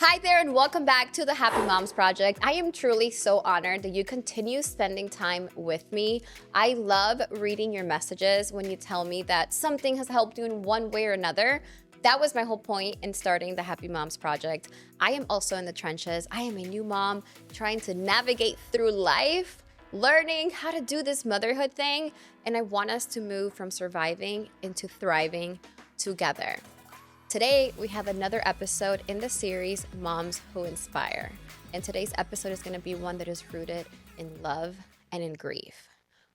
Hi there and welcome back to the Happy Moms Project. I am truly so honored that you continue spending time with me. I love reading your messages when you tell me that something has helped you in one way or another. That was my whole point in starting the Happy Moms Project. I am also in the trenches. I am a new mom trying to navigate through life, learning how to do this motherhood thing, and I want us to move from surviving into thriving together. Today, we have another episode in the series, Moms Who Inspire. And today's episode is going to be one that is rooted in love and in grief.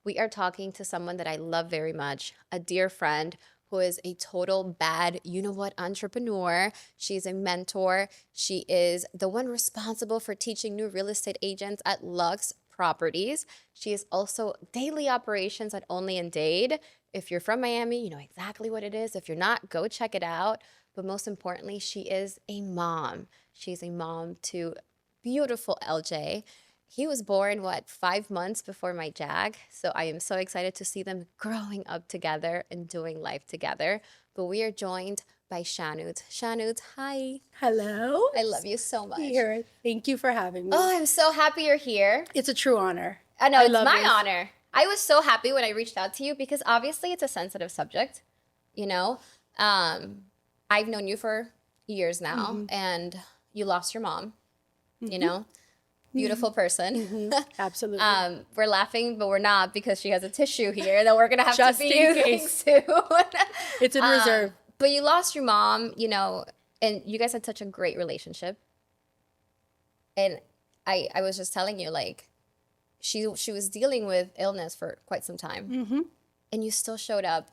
We are talking to someone that I love very much, a dear friend who is a total bad, you-know-what entrepreneur. She's a mentor. She is the one responsible for teaching new real estate agents at Lux Properties. She is also daily operations at Only in Dade. If you're from Miami, you know exactly what it is. If you're not, go check it out. But most importantly, she is a mom. She's a mom to beautiful LJ. He was born, 5 months before my Jag. So I am so excited to see them growing up together and doing life together. But we are joined by Shanut. Shanut, hi. Hello. I love you so much. Here. Thank you for having me. Oh, I'm so happy you're here. It's a true honor. I know, it's love my this. honor. I was so happy when I reached out to you because obviously it's a sensitive subject, you know? I've known you for years now, and you lost your mom, you know? Beautiful person. Absolutely. We're laughing, but we're not because she has a tissue here that we're going to have Just to be in using case. soon. It's in reserve. But you lost your mom, you know, and you guys had such a great relationship. And I was just telling you, like, she was dealing with illness for quite some time. And you still showed up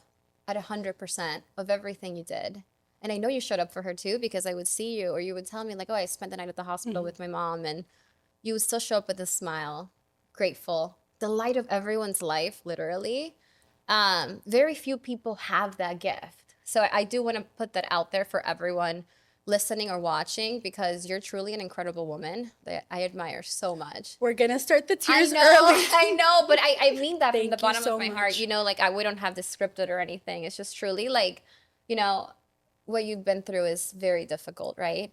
at 100% of everything you did. And I know you showed up for her too, because I would see you or you would tell me like, oh, I spent the night at the hospital with my mom, and you would still show up with a smile, grateful, the light of everyone's life, literally. Very few people have that gift. So I do want to put that out there for everyone listening or watching, because you're truly an incredible woman that I admire so much. We're going to start the tears early. I know, but I mean that from Thank the you bottom so of my heart. much. You know, like we don't have this scripted or anything. It's just truly like, you know, what you've been through is very difficult, right?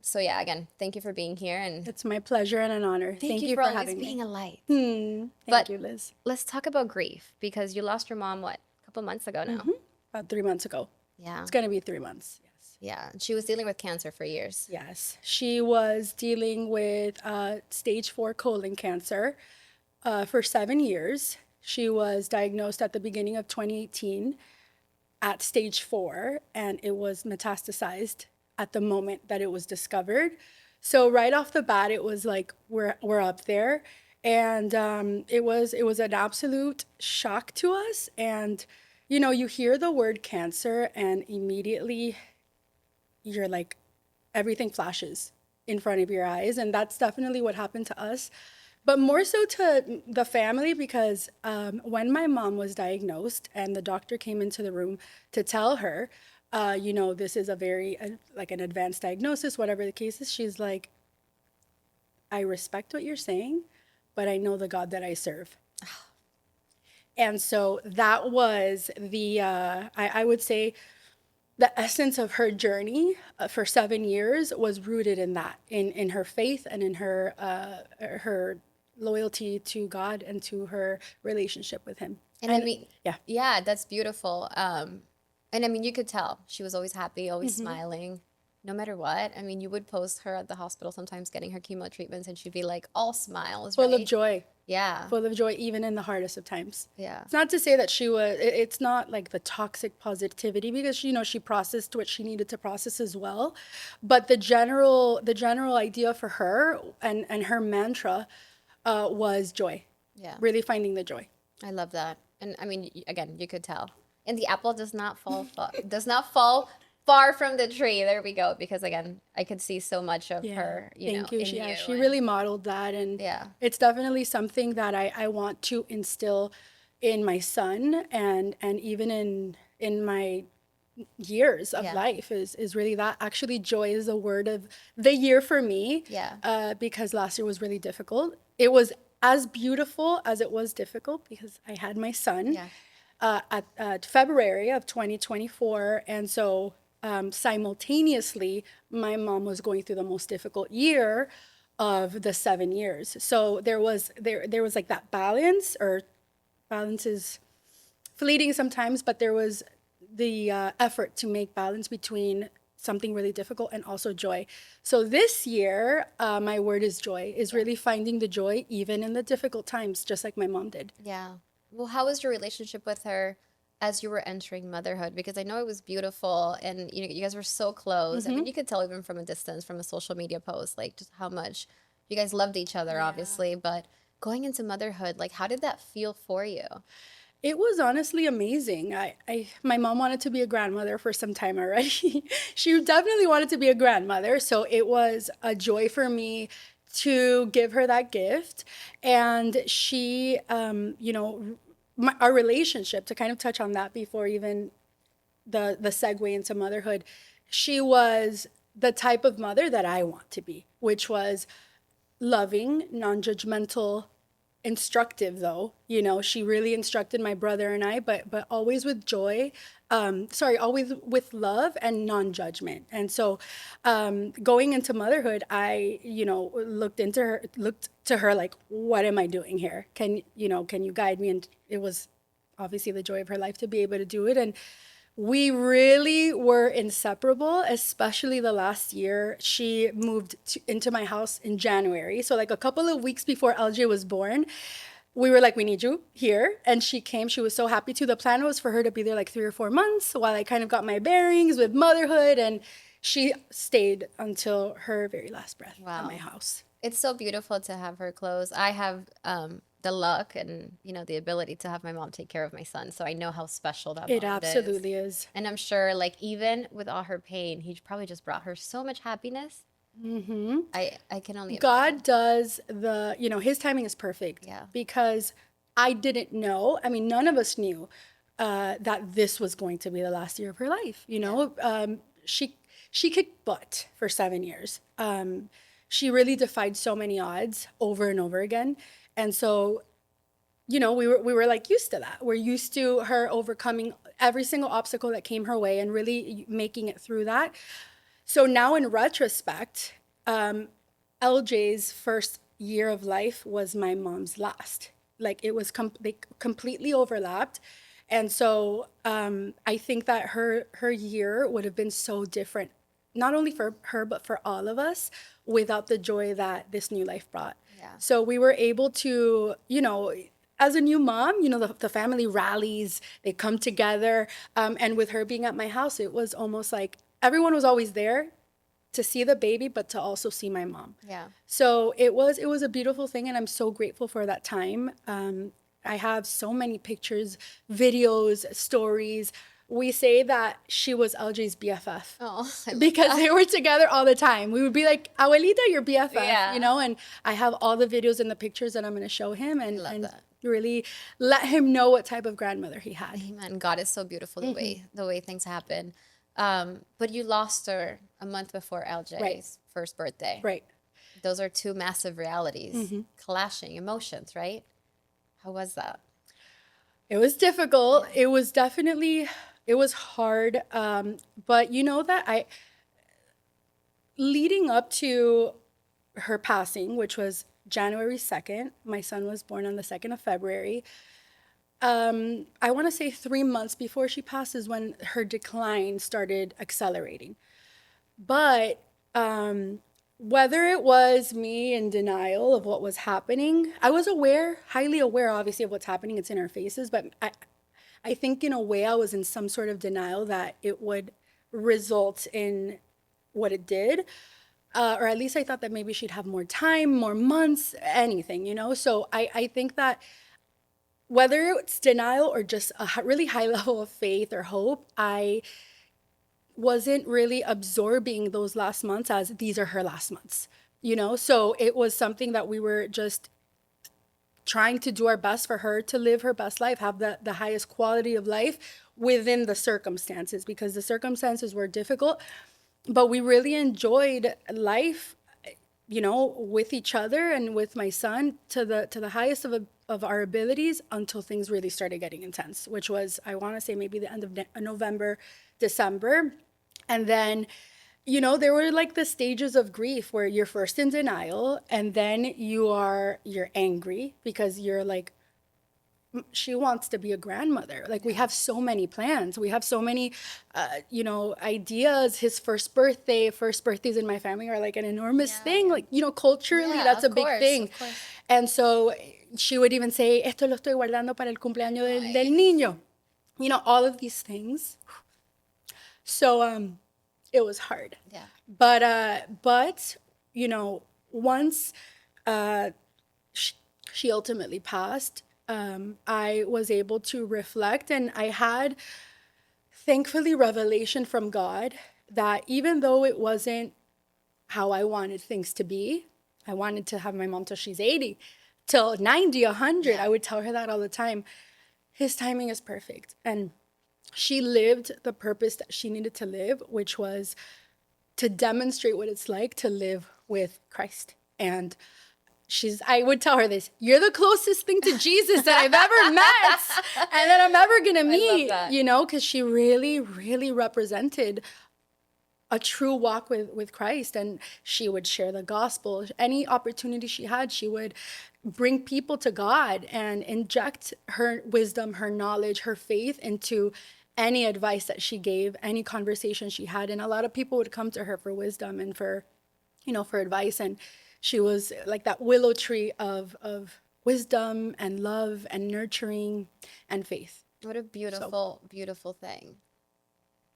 So yeah, again, thank you for being here, and It's my pleasure and an honor. thank you for always having being me. a light. Thank But you, Liz. let's talk about grief, because you lost your mom, a couple months ago now? About 3 months ago. Yeah. It's going to be 3 months. Yes. Yeah. She was dealing with cancer for years. Yes. She was dealing with stage 4 colon cancer for 7 years. She was diagnosed at the beginning of 2018 at stage 4, and it was metastasized at the moment that it was discovered. So right off the bat, it was like we're up there, and it was an absolute shock to us. And you know, you hear the word cancer, and immediately you're like, everything flashes in front of your eyes, and that's definitely what happened to us. But more so to the family, because when my mom was diagnosed and the doctor came into the room to tell her, you know, this is a very, like an advanced diagnosis, whatever the case is, she's like, I respect what you're saying, but I know the God that I serve. And so that was the, I would say, the essence of her journey for 7 years was rooted in that, in her faith and in her loyalty to God and to her relationship with him. And I mean, yeah. Yeah, that's beautiful. And I mean, you could tell she was always happy, always smiling, no matter what. I mean, you would post her at the hospital sometimes getting her chemo treatments, and she'd be like all smiles, Full right? of joy. Yeah. Full of joy, even in the hardest of times. Yeah. It's not to say that she was, it's not like the toxic positivity, because, you know, she processed what she needed to process as well. But the general idea for her and her mantra was joy. Yeah. Really finding the joy. I love that. And I mean, again, you could tell. And the apple does not fall far from the tree. There we go. Because again, I could see so much of her, Thank you. in She you. really modeled that. And Yeah. it's definitely something that I want to instill in my son, and even in my years of life is really that. Actually, joy is the word of the year for me. Yeah. Because last year was really difficult. It was as beautiful as it was difficult because I had my son Yeah. at February of 2024. And so simultaneously, my mom was going through the most difficult year of the 7 years. So there was like that balance, or balance is fleeting sometimes, but there was the effort to make balance between something really difficult and also joy. So this year, my word is joy, is really finding the joy even in the difficult times, just like my mom did. Yeah. Well, how was your relationship with her as you were entering motherhood? Because I know it was beautiful and you guys were so close. I mean, you could tell even from a distance, from a social media post, like just how much you guys loved each other, Yeah. obviously. But going into motherhood, like how did that feel for you? It was honestly amazing. My mom wanted to be a grandmother for some time already. She definitely wanted to be a grandmother. So it was a joy for me to give her that gift. And she, our relationship, to kind of touch on that before even the segue into motherhood, she was the type of mother that I want to be, which was loving, non-judgmental, instructive though. She really instructed my brother and I, but always with joy. Always with love and non-judgment. And so going into motherhood, I, looked to her like, what am I doing here? Can you guide me? And it was obviously the joy of her life to be able to do it. And we really were inseparable, especially the last year. She moved into my house in January. So, like a couple of weeks before LJ was born, we were like, we need you here. And she came. She was so happy to. The plan was for her to be there like 3 or 4 months while I kind of got my bearings with motherhood. And she stayed until her very last breath at my house. It's so beautiful to have her close. I have the luck and the ability to have my mom take care of my son, so I know how special that It bond absolutely is. And I'm sure, like, even with all her pain, he probably just brought her so much happiness. I can only imagine. God does his timing is perfect. Yeah. Because I didn't know. I mean, none of us knew that this was going to be the last year of her life. She kicked butt for 7 years. She really defied so many odds over and over again. And so, we were like used to that. We're used to her overcoming every single obstacle that came her way and really making it through that. So now in retrospect, LJ's first year of life was my mom's last. Like it was they completely overlapped. And so I think that her year would have been so different, not only for her, but for all of us, without the joy that this new life brought. Yeah. So we were able to, as a new mom, the family rallies, they come together. And with her being at my house, it was almost like everyone was always there to see the baby, but to also see my mom. Yeah. So it was a beautiful thing. And I'm so grateful for that time. I have so many pictures, videos, stories. We say that she was LJ's BFF. Oh, because they were together all the time. We would be like, Abuelita, your BFF, Yeah. and I have all the videos and the pictures that I'm going to show him and that. really let him know what type of grandmother he had. Amen. God is so beautiful the way things happen. But you lost her a month before LJ's first birthday. Right. Those are two massive realities clashing, emotions, right? How was that? It was difficult. Yeah. It was definitely, it was hard. But that leading up to her passing, which was January 2nd, my son was born on the 2nd of February. I want to say 3 months before she passed is when her decline started accelerating. But whether it was me in denial of what was happening, I was aware, highly aware, obviously, of what's happening. It's in our faces. But I think in a way I was in some sort of denial that it would result in what it did. Or at least I thought that maybe she'd have more time, more months, anything, So I think that whether it's denial or just a really high level of faith or hope, I wasn't really absorbing those last months as these are her last months, So it was something that we were just trying to do our best for her to live her best life, have the highest quality of life within the circumstances, because the circumstances were difficult, but we really enjoyed life, with each other and with my son to the highest of our abilities until things really started getting intense, which was, I want to say maybe the end of November, December. And then, there were like the stages of grief where you're first in denial, and then you're angry because you're like, she wants to be a grandmother. Like, we have so many plans. We have so many, ideas. His first birthdays in my family are like an enormous thing. Like, culturally, that's a big thing. Of course. And so she would even say, esto lo estoy guardando para el cumpleaños del niño. All of these things. So, it was hard. Yeah. But once she ultimately passed, I was able to reflect, and I had, thankfully, revelation from God that even though it wasn't how I wanted things to be, I wanted to have my mom till she's 80, till 90, 100. Yeah. I would tell her that all the time. His timing is perfect. And she lived the purpose that she needed to live, which was to demonstrate what it's like to live with Christ. And I would tell her this, you're the closest thing to Jesus that I've ever met and that I'm ever going to meet, because she really, really represented a true walk with Christ. And she would share the gospel. Any opportunity she had, she would bring people to God and inject her wisdom, her knowledge, her faith into any advice that she gave, any conversation she had. And a lot of people would come to her for wisdom and for advice. And she was like that willow tree of wisdom and love and nurturing and faith. What a beautiful, beautiful thing.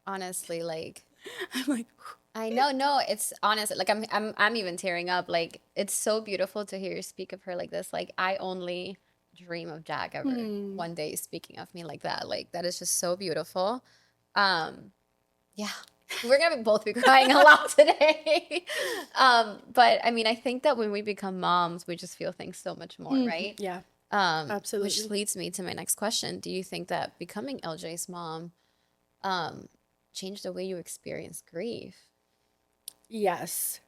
Honestly, like, I'm like, I know, no, it's honest. Like, I'm even tearing up. Like, it's so beautiful to hear you speak of her like this. Like, I only dream of Jack ever one day speaking of me like that. Like, that is just so beautiful. Yeah. We're gonna both be crying a lot today. But I mean, I think that when we become moms, we just feel things so much more, right? Yeah, absolutely. Which leads me to my next question. Do you think that becoming LJ's mom changed the way you experience grief? Yes.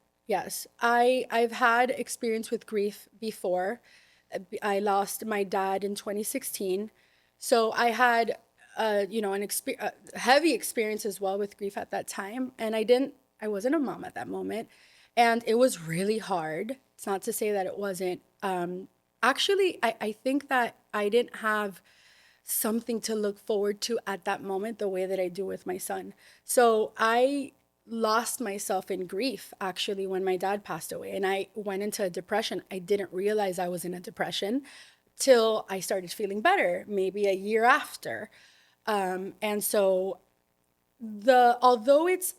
I've had experience with grief before. I lost my dad in 2016. So I had heavy experience as well with grief at that time. And I wasn't a mom at that moment. And it was really hard. It's not to say that it wasn't. Actually, I think that I didn't have something to look forward to at that moment the way that I do with my son. So I lost myself in grief actually when my dad passed away, and I went into a depression. I didn't realize I was in a depression till I started feeling better, maybe a year after. And so although it's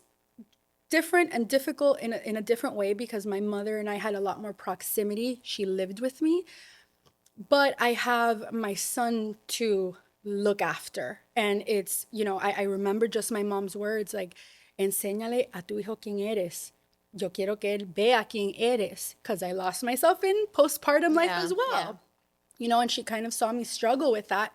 different and difficult in a different way, because my mother and I had a lot more proximity, she lived with me, but I have my son to look after. And it's, I remember just my mom's words, like, enséñale a tu hijo quién eres. Yo quiero que él vea quién eres, because I lost myself in postpartum life as well. And she kind of saw me struggle with that.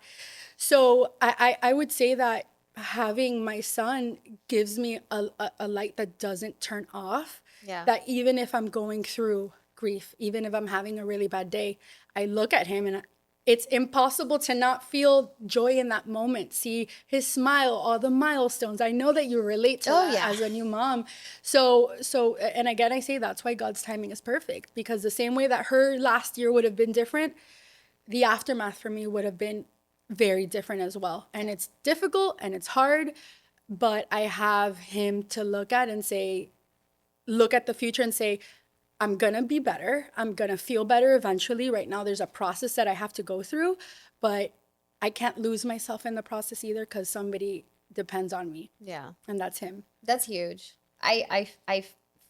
So I would say that having my son gives me a light that doesn't turn off. Yeah. That even if I'm going through grief, even if I'm having a really bad day, I look at him and it's impossible to not feel joy in that moment. See his smile, all the milestones. I know that you relate to that as a new mom. So, and again, I say that's why God's timing is perfect, because the same way that her last year would have been different, the aftermath for me would have been very different as well. And it's difficult and it's hard, but I have him to look at the future and say, I'm going to be better. I'm going to feel better eventually. Right now, there's a process that I have to go through, but I can't lose myself in the process either, because somebody depends on me. Yeah. And that's him. That's huge. I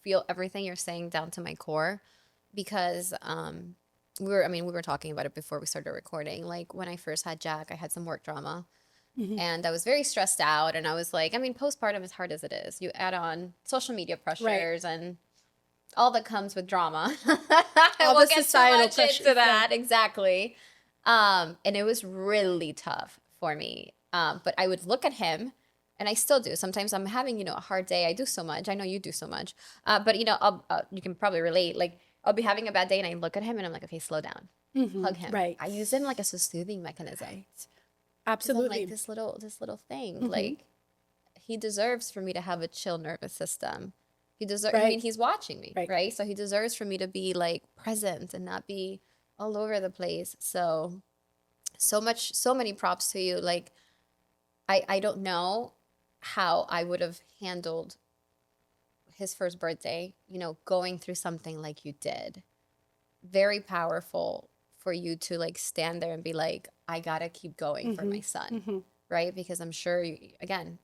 feel everything you're saying down to my core, because we were talking about it before we started recording. Like, when I first had Jack, I had some work drama. And I was very stressed out. And I was like, postpartum, as hard as it is, you add on social media pressures and all that comes with drama. All we'll the get societal so much pressure into that. Exactly. And it was really tough for me. But I would look at him, and I still do. Sometimes I'm having, a hard day. I do so much. I know you do so much. But, you can probably relate. Like, I'll be having a bad day, and I look at him, and I'm like, okay, slow down. Hug him. Right. I use him like as a soothing mechanism. Absolutely. Like, this little thing. Like, he deserves for me to have a chill nervous system. He deserves, I Right. mean, he's watching me, Right. right? So he deserves for me to be like present and not be all over the place. So, so many props to you. Like, I don't know how I would have handled his first birthday, you know, going through something like you did. Very powerful for you to like stand there and be like, I gotta keep going for my son, right? Because I'm sure, again,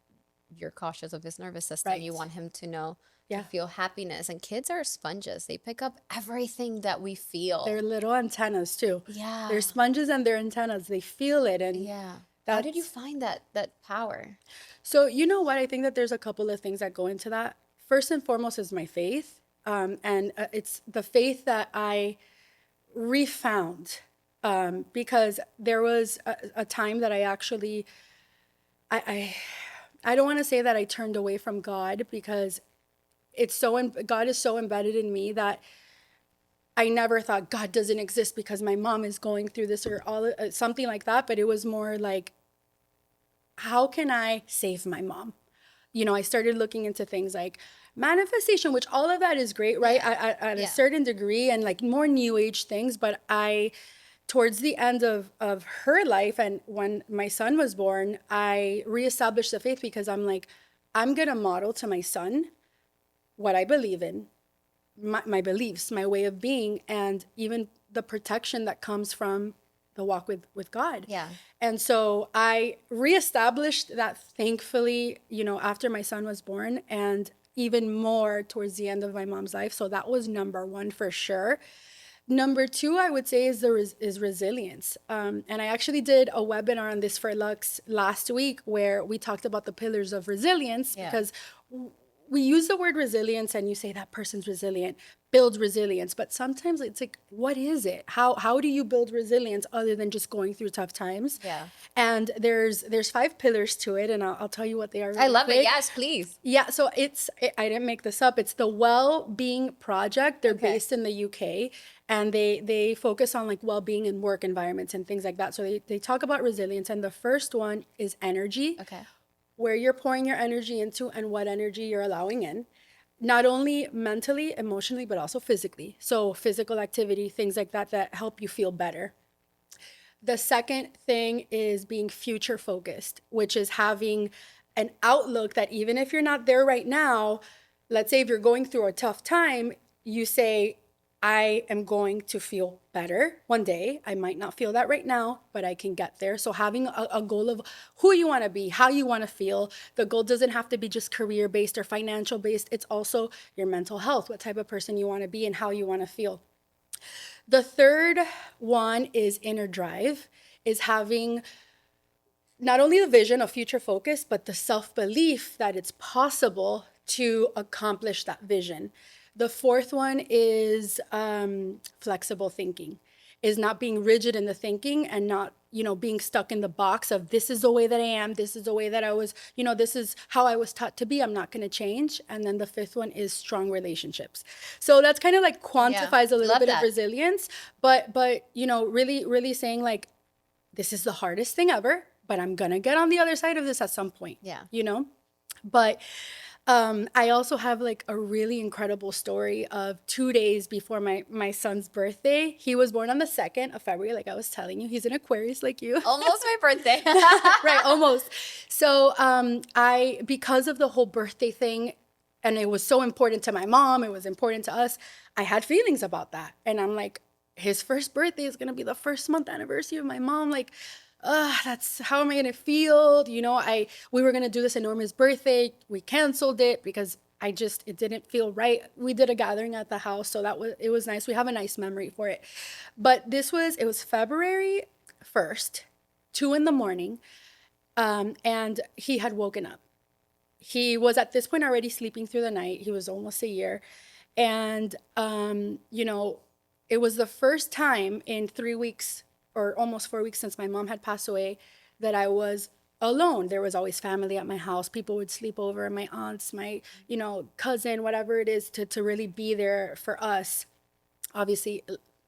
you're cautious of his nervous system. You Right. want him to know, to Yeah. feel happiness. And kids are sponges, they pick up everything that we They're feel. little antennas too. Yeah. They're sponges and they're antennas. They feel it, and Yeah. How did you that's find that power? so. You know what? I think that there's a couple of things that go into that. First and foremost is my faith, and it's the faith that I refound, because there was a time that I actually I I don't want to say that I turned away from God, because God is so embedded in me that I never thought God doesn't exist because my mom is going through this, or something like that. But it was more like, how can I save my mom? You know, I started looking into things like manifestation, which all of that is great, right? At a certain degree, and like more new age things. But towards the end of her life, and when my son was born, I reestablished the faith, because I'm like, I'm going to model to my son what I believe in, my beliefs, my way of being, and even the protection that comes from the walk with God. Yeah. And so I reestablished that, thankfully, you know, after my son was born, and even more towards the end of my mom's life. So that was number one for sure. Number two, I would say, is resilience. And I actually did a webinar on this for Lux last week, where we talked about the pillars of resilience, because we use the word resilience, and you say that person's resilient, build resilience. But sometimes it's like, what is it? How do you build resilience other than just going through tough times? Yeah. And there's 5 pillars to it, and I'll tell you what they are really I love quick. it. Yes, please. Yeah, so I didn't make this up. It's the Well-Being Project. They're based in the UK, and they focus on like well-being in work environments and things like that. So they talk about resilience, and the first one is energy. Okay. Where you're pouring your energy into, and what energy you're allowing in, not only mentally, emotionally, but also physically. So physical activity, things like that that help you feel better. The second thing is being future focused, which is having an outlook that even if you're not there right now, let's say if you're going through a tough time, you say, I am going to feel better one day. I might not feel that right now, but I can get there. So having a goal of who you want to be, how you want to feel. The goal doesn't have to be just career based or financial based. It's also your mental health, what type of person you want to be and how you want to feel. The third one is inner drive, is having not only the vision of future focus, but the self-belief that it's possible to accomplish that vision. The fourth one is flexible thinking, is not being rigid in the thinking, and not, you know, being stuck in the box of, this is the way that I am, this is the way that I was, you know, this is how I was taught to be, I'm not going to change. And then the fifth one is strong relationships. So that's kind of like quantifies a little Love bit that. of resilience, but you know, really saying like, this is the hardest thing ever, but I'm going to get on the other side of this at some point. Yeah. You know? But I also have like a really incredible story of 2 days before my son's birthday. He was born on the 2nd of February, like I was telling you. He's an Aquarius like you. Almost my birthday. Right, almost. So because of the whole birthday thing, and it was so important to my mom, it was important to us, I had feelings about that. And I'm like, his first birthday is going to be the first month anniversary of my mom. Like, that's, how am I going to feel? You know, we were going to do this enormous birthday. We canceled it because it didn't feel right. We did a gathering at the house, so it was nice. We have a nice memory for it. But it was February 1st, 2 a.m, and he had woken up. He was at this point already sleeping through the night. He was almost a year. And, you know, it was the first time in 3 weeks or almost 4 weeks since my mom had passed away that I was alone. There was always family at my house. People would sleep over, my aunts, my, you know, cousin, whatever it is, to really be there for us. Obviously,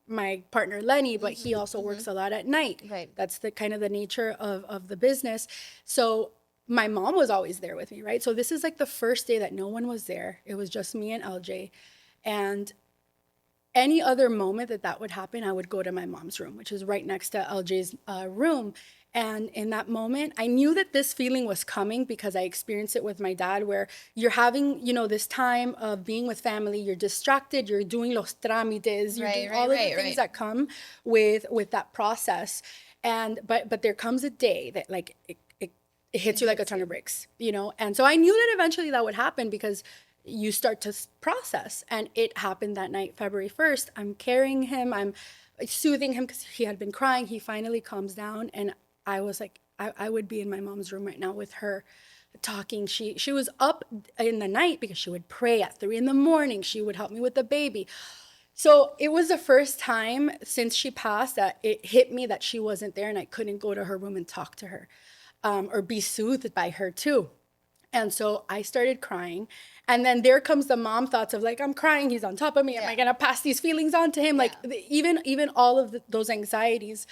my partner Lenny, but he also works a lot at night. Right. That's the kind of the nature of the business. So my mom was always there with me, right? So this is like the first day that no one was there. It was just me and LJ. And any other moment that would happen, I would go to my mom's room, which is right next to LJ's room. And in that moment, I knew that this feeling was coming because I experienced it with my dad, where you're having, this time of being with family, you're distracted, you're doing los trámites, you're doing all of the things that come with that process. And but there comes a day that like it hits you like a ton of bricks, And so I knew that eventually that would happen because you start to process. And it happened that night, February 1st. I'm carrying him, I'm soothing him because he had been crying. He finally calms down. And I was like, I would be in my mom's room right now with her talking. She was up in the night because she would pray at 3 a.m. She would help me with the baby. So it was the first time since she passed that it hit me that she wasn't there and I couldn't go to her room and talk to her or be soothed by her too. And so I started crying. And then there comes the mom thoughts of like, I'm crying, he's on top of me. Am I going to pass these feelings on to him? Like even all of those anxieties.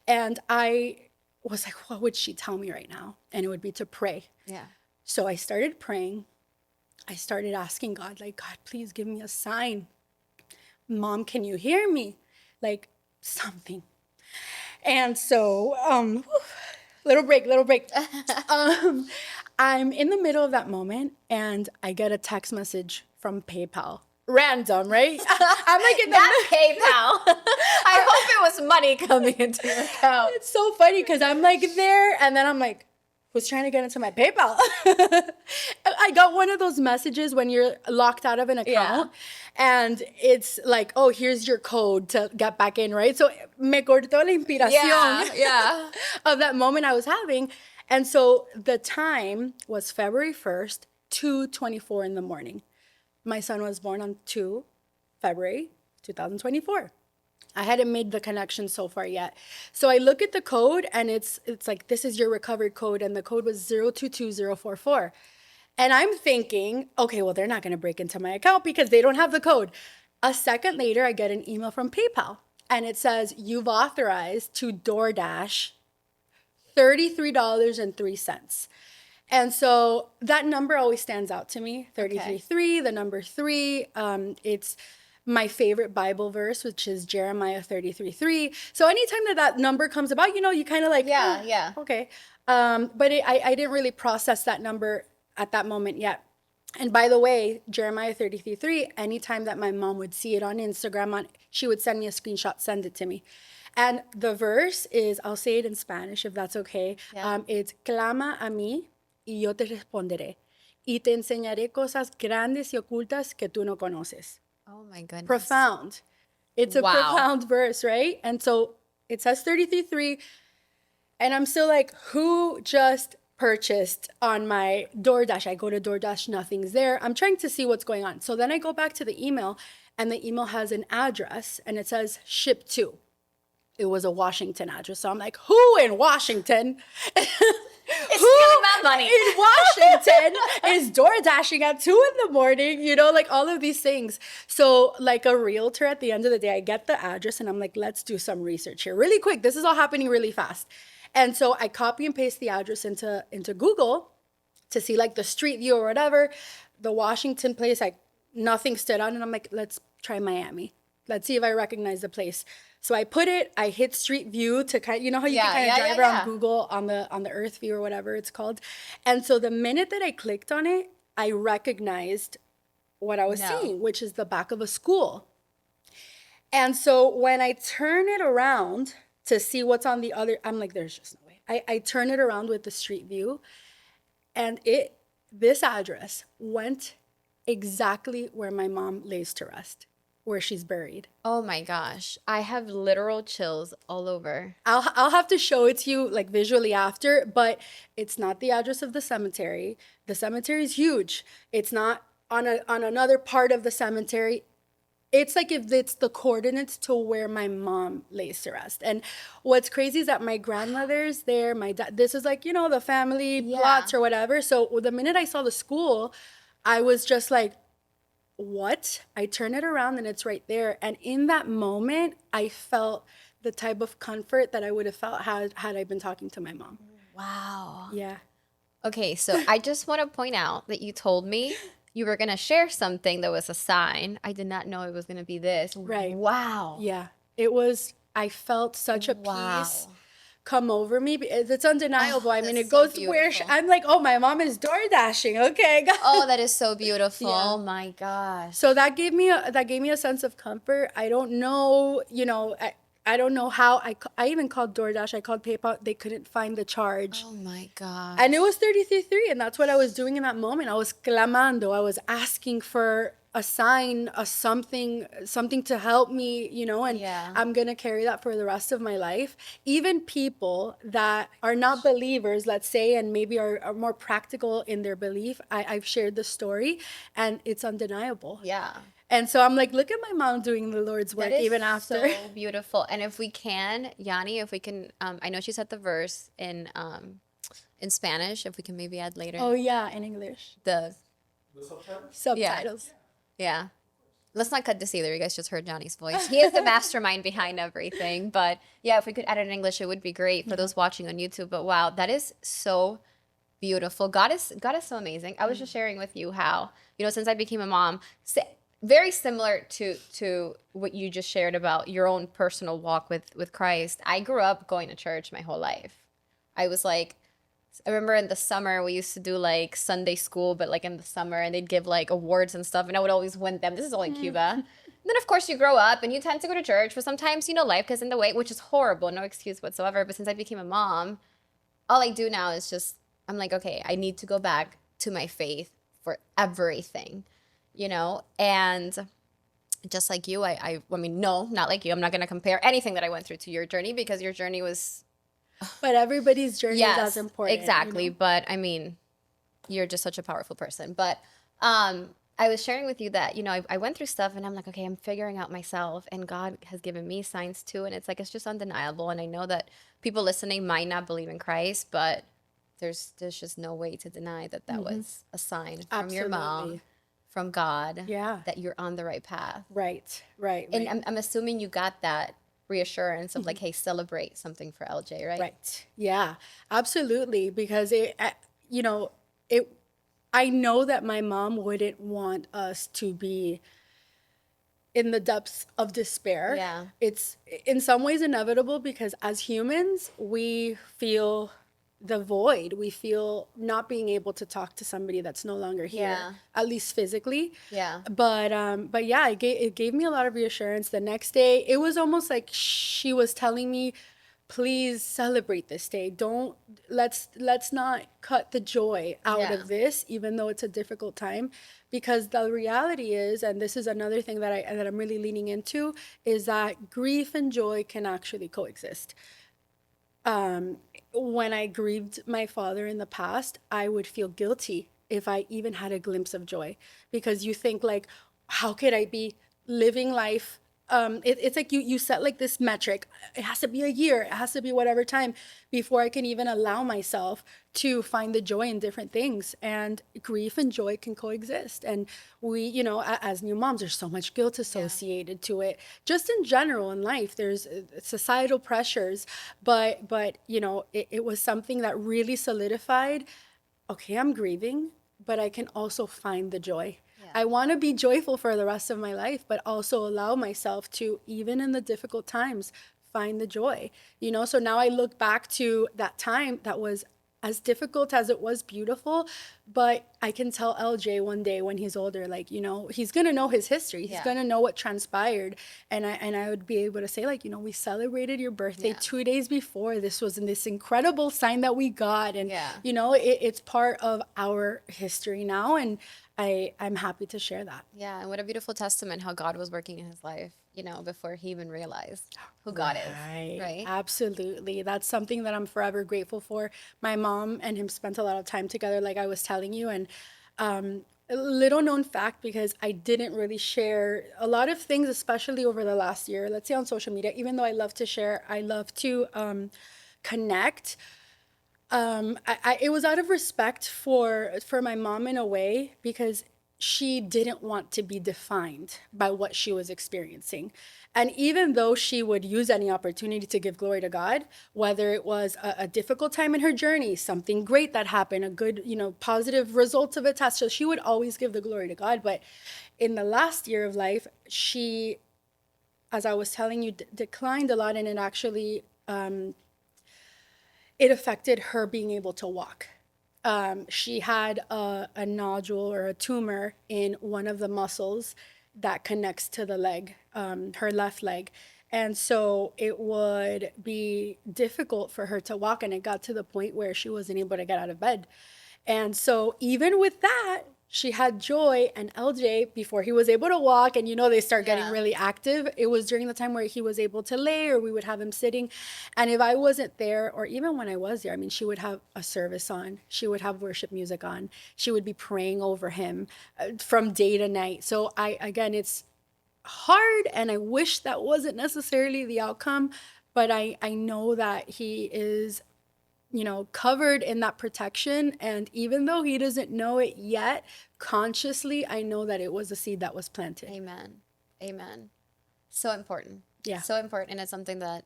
And I was like, what would she tell me right now? And it would be to pray. Yeah. So I started praying. I started asking God, like, God, please give me a sign. Mom, can you hear me? Like something. And so, little break. I'm in the middle of that moment and I get a text message from PayPal. Random, right? I'm like in the PayPal. I hope it was money coming into your account. It's so funny because I'm like there and then I'm like, who's trying to get into my PayPal? I got one of those messages when you're locked out of an account and it's like, oh, here's your code to get back in, right? So me cortó la inspiración of that moment I was having. And so the time was February 1st, 2:24 in the morning. My son was born on 2 February 2024. I hadn't made the connection so far yet. So I look at the code and it's like, this is your recovery code. And the code was 022044. And I'm thinking, okay, well, they're not going to break into my account because they don't have the code. A second later, I get an email from PayPal and it says, you've authorized to DoorDash $33.03. And so that number always stands out to me, 33.3, the number 3. It's my favorite Bible verse, which is Jeremiah 33:3. So anytime that number comes about, you kind of like, okay. But I didn't really process that number at that moment yet. And by the way, Jeremiah 33:3, anytime that my mom would see it on Instagram, she would send me a screenshot, send it to me. And the verse is, I'll say it in Spanish if that's okay. It's, clama a mí y yo te responderé. Y te enseñaré cosas grandes y ocultas que tú no conoces. Oh my goodness. Profound. It's a profound verse, right? And so it says 33:3. And I'm still like, who just purchased on my DoorDash? I go to DoorDash, nothing's there. I'm trying to see what's going on. So then I go back to the email and the email has an address and it says ship to. It was a Washington address. So I'm like, who in Washington? It's giving that money. In Washington is door dashing at 2 a.m, like all of these things. So like a realtor at the end of the day, I get the address and I'm like, let's do some research here really quick. This is all happening really fast. And so I copy and paste the address into Google to see like the street view or whatever. The Washington place, like nothing stood out. And I'm like, let's try Miami. Let's see if I recognize the place. So I hit Street View to kind of, how you can kind of drive around Google on the Earth View or whatever it's called. And so the minute that I clicked on it, I recognized what I was seeing, which is the back of a school. And so when I turn it around to see what's on the other, I'm like, there's just no way. I turn it around with the Street View and this address went exactly where my mom lays to rest, where she's buried. Oh my gosh. I have literal chills all over. I'll have to show it to you like visually after, but it's not the address of the cemetery. The cemetery is huge. It's not on another part of the cemetery. It's like if it's the coordinates to where my mom lays to rest. And what's crazy is that my grandmother's there, my dad, this is like, the family plots or whatever. So the minute I saw the school, I was just like, what? I turn it around and it's right there. And in that moment, I felt the type of comfort that I would have felt had I been talking to my mom. Wow. Yeah. Okay, so I just want to point out that you told me you were going to share something that was a sign. I did not know it was going to be this. Right. Wow. Yeah. It was, I felt such a peace Wow. come over me. It's undeniable. Oh, I mean, that's it so goes to where beautiful. I'm like, oh, my mom is door dashing. Okay. Oh, that is so beautiful. Yeah. Oh my gosh. So that gave me a sense of comfort. I don't know, I don't know how I even called DoorDash. I called PayPal. They couldn't find the charge. Oh my And it gosh. was 33.3, and that's what I was doing in that moment. I was clamando. I was asking for a sign, a something to help me, and Yeah. I'm going to carry that for the rest of my life. Even people that are not believers, let's say, and maybe are more practical in their belief, I've shared the story, and it's undeniable. Yeah. And so I'm like, look at my mom doing the Lord's That work is even after. so beautiful. And if we can, Yanni, if we can, I know she said the verse in Spanish. If we can maybe add later Oh, yeah, in English. the Subtitles. yeah. Let's not cut this either. You guys just heard Johnny's voice. He is the mastermind behind everything. But yeah, if we could add it in English, it would be great for those watching on YouTube. But wow, that is so beautiful. God is so amazing. I was just sharing with you how, since I became a mom, very similar to what you just shared about your own personal walk with Christ. I grew up going to church my whole life. I was like, I remember in the summer we used to do like Sunday school, but like in the summer, and they'd give like awards and stuff, and I would always win them. This is all in Cuba. And then of course you grow up and you tend to go to church, but sometimes life gets in the way, which is horrible, no excuse whatsoever. But since I became a mom, all I do now is just I'm like, okay, I need to go back to my faith for everything, and just like you, I mean, no, not like you. I'm not going to compare anything that I went through to your journey because your journey was But everybody's journey is as important. exactly. But I mean, you're just such a powerful person. But I was sharing with you that, I went through stuff and I'm like, okay, I'm figuring out myself and God has given me signs too. And it's like, it's just undeniable. And I know that people listening might not believe in Christ, but there's just no way to deny that was a sign from your mom, Absolutely. from God, Yeah. that you're on the right path. Right. And I'm assuming you got that reassurance of like, hey, celebrate something for LJ, right? Right. Yeah, absolutely. Because it, I know that my mom wouldn't want us to be in the depths of despair. Yeah. It's in some ways inevitable because as humans, we feel the void. We feel not being able to talk to somebody that's no longer here, Yeah. at least physically. Yeah. But yeah, it gave me a lot of reassurance. The next day, it was almost like she was telling me, please celebrate this day. Don't let's not cut the joy out Yeah. of this, even though it's a difficult time. Because the reality is, and this is another thing that I'm really leaning into, is that grief and joy can actually coexist. When I grieved my father in the past, I would feel guilty if I even had a glimpse of joy, because you think like, how could I be living life? It's like you set like this metric. It has to be a year. It has to be whatever time before I can even allow myself to find the joy in different things. And grief and joy can coexist. And we, as new moms, there's so much guilt associated to it. Just in general in life, there's societal pressures, but it was something that really solidified. Okay, I'm grieving, but I can also find the joy. I want to be joyful for the rest of my life, but also allow myself to, even in the difficult times, find the joy. So now I look back to that time that was as difficult as it was beautiful, but I can tell LJ one day when he's older, like, he's going to know his history. He's going to know what transpired. And I would be able to say, like, we celebrated your birthday 2 days before. This was this incredible sign that we got. And, it's part of our history now. And I'm happy to share that. Yeah, and what a beautiful testament how God was working in his life, before he even realized who God is, right? Absolutely. That's something that I'm forever grateful for. My mom and him spent a lot of time together, like I was telling you. And a little known fact, because I didn't really share a lot of things, especially over the last year, let's say on social media, even though I love to share, I love to connect. It was out of respect for my mom in a way, because she didn't want to be defined by what she was experiencing. And even though she would use any opportunity to give glory to God, whether it was a difficult time in her journey, something great that happened, a good, positive results of a test, so she would always give the glory to God. But in the last year of life, she, as I was telling you, declined a lot, and it actually, it affected her being able to walk. She had a nodule or a tumor in one of the muscles that connects to the leg, her left leg. And so it would be difficult for her to walk. And it got to the point where she wasn't able to get out of bed. And so even with that, she had Joy and LJ before he was able to walk. And they start getting really active. It was during the time where he was able to lay, or we would have him sitting. And if I wasn't there, or even when I was there, I mean, she would have a service on. She would have worship music on. She would be praying over him from day to night. So again, it's hard, and I wish that wasn't necessarily the outcome. But I know that he is covered in that protection. And even though he doesn't know it yet, consciously, I know that it was a seed that was planted. Amen. Amen. So important. Yeah. So important. And it's something that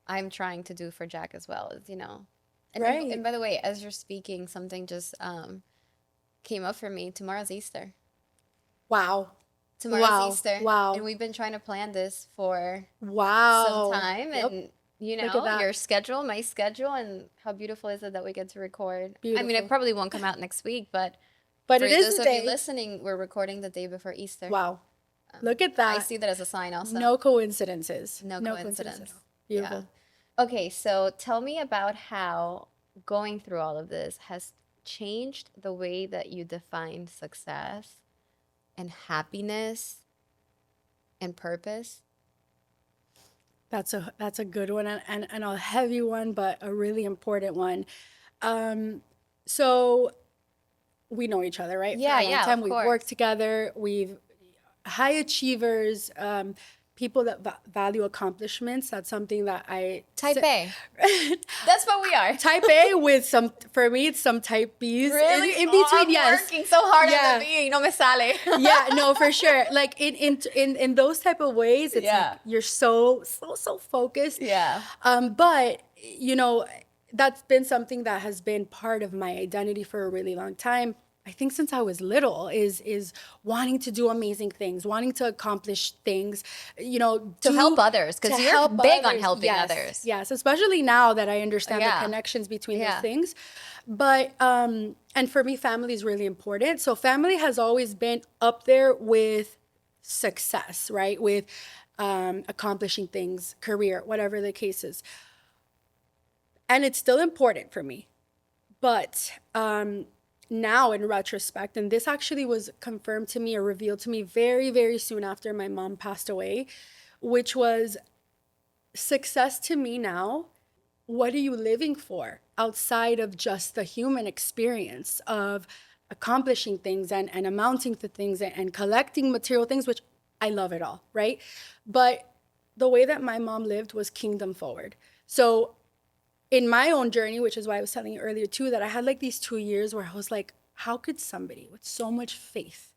I'm trying to do for Jack as well, And, right. And by the way, as you're speaking, something just came up for me. Tomorrow's Easter. Wow. Tomorrow's Easter. Wow. And we've been trying to plan this for some time. Yep. And your schedule, my schedule, and how beautiful is it that we get to record? Beautiful. I mean, it probably won't come out next week, but it is those the of day. you listening, we're recording the day before Easter. Wow. Look at that. I see that as a sign also. No coincidences. No coincidence. Beautiful. Yeah. Okay, so tell me about how going through all of this has changed the way that you define success and happiness and purpose. That's a good one, and a heavy one, but a really important one. So we know each other, right? Yeah, For a long time. of We've course. worked together. We've high achievers, people that value accomplishments. That's something that I Type A. That's what we are. Type A with some, for me, it's some type Bs. Really? In between, I'm yes. working so hard on the B, no me sale. Yeah, no, for sure. Like in those type of ways, it's like you're so focused. Yeah. But that's been something that has been part of my identity for a really long time. I think since I was little is wanting to do amazing things, wanting to accomplish things, to help others, because you're big on helping others. Yes, especially now that I understand the connections between those things. But, and for me, family is really important. So family has always been up there with success, right? With accomplishing things, career, whatever the case is. And it's still important for me. But now in retrospect, and this actually was confirmed to me or revealed to me very, very soon after my mom passed away, which was success to me now. What are you living for outside of just the human experience of accomplishing things and amounting to things and collecting material things, which I love it all, right? But the way that my mom lived was kingdom forward. So in my own journey, which is why I was telling you earlier too, that I had like these 2 years where I was like, how could somebody with so much faith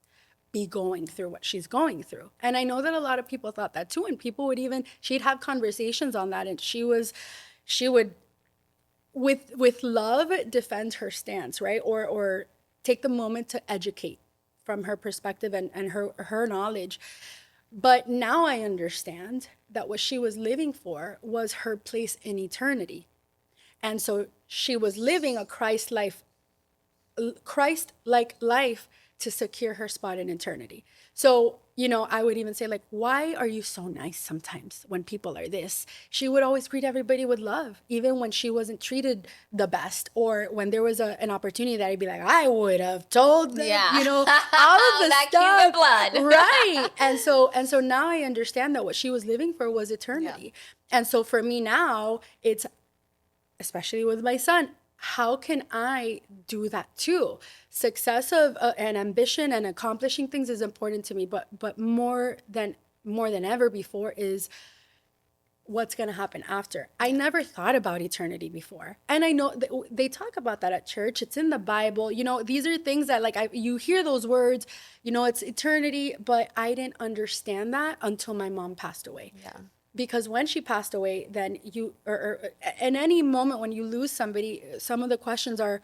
be going through what she's going through? And I know that a lot of people thought that too. And people would she'd have conversations on that. And she would, with love, defend her stance, right? Or take the moment to educate from her perspective and her knowledge. But now I understand that what she was living for was her place in eternity. And so she was living a Christ-like life to secure her spot in eternity. So, I would even say, like, why are you so nice sometimes when people are this? She would always greet everybody with love, even when she wasn't treated the best, or when there was an opportunity that I'd be like, I would have told them, all of the that stuff. Cuban blood. Right. And so now I understand that what she was living for was eternity. Yeah. And so for me now, it's, especially with my son, how can I do that too? Success of and ambition and accomplishing things is important to me, but more than ever before is what's going to happen after. I never thought about eternity before. And I know they talk about that at church. It's in the Bible. You know, these are things that like you hear those words, you know, it's eternity, but I didn't understand that until my mom passed away. Yeah. Because when she passed away, then or in any moment when you lose somebody, some of the questions are,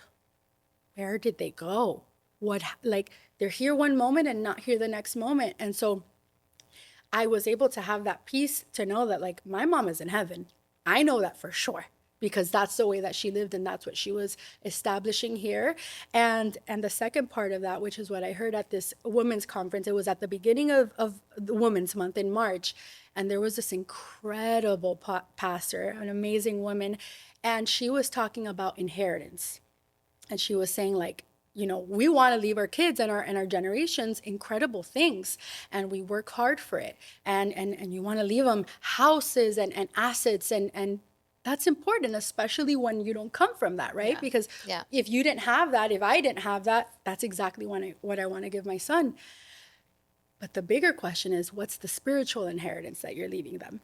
where did they go? What, like, they're here one moment and not here the next moment. And so I was able to have that peace to know that like my mom is in heaven. I know that for sure because that's the way that she lived and that's what she was establishing here. And the second part of that, which is what I heard at this women's conference, it was at the beginning of the Women's Month in March. And there was this incredible pastor, an amazing woman, and she was talking about inheritance. And she was saying like, you know, we want to leave our kids and our generations incredible things, and we work hard for it. And you want to leave them houses and assets, and that's important, especially when you don't come from that, right? Yeah. Because if you didn't have that, if I didn't have that, that's exactly what I want to give my son. But the bigger question is, what's the spiritual inheritance that you're leaving them?